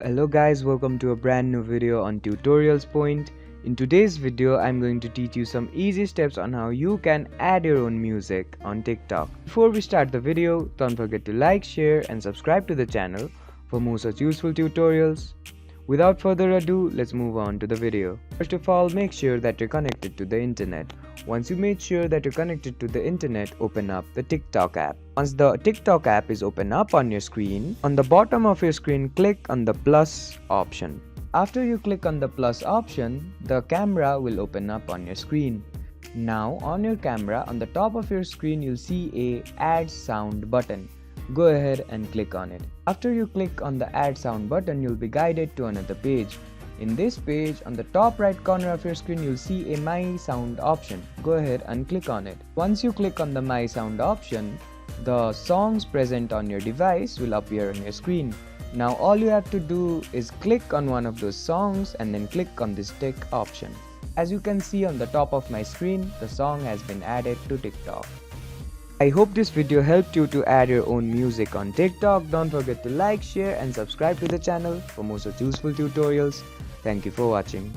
Hello guys, welcome to a brand new video on Tutorials Point. In today's video, I'm going to teach you some easy steps on how you can add your own music on TikTok. Before we start the video, don't forget to like, share and subscribe to the channel for more such useful tutorials. Without further ado, let's move on to the video. First of all, make sure that you're connected to the internet. Once you made sure that you're connected to the internet, open up the TikTok app. Once the TikTok app is open up on your screen, on the bottom of your screen, click on the plus option. After you click on the plus option, the camera will open up on your screen. Now on your camera, on the top of your screen, you'll see a add sound button. Go ahead and click on it. After you click on the add sound button, you'll be guided to another page. In this page, on the top right corner of your screen, you'll see a My Sound option. Go ahead and click on it. Once you click on the My Sound option, the songs present on your device will appear on your screen. Now all you have to do is click on one of those songs and then click on this tick option. As you can see on the top of my screen, the song has been added to TikTok. I hope this video helped you to add your own music on TikTok. Don't forget to like, share and subscribe to the channel for more such useful tutorials. Thank you for watching.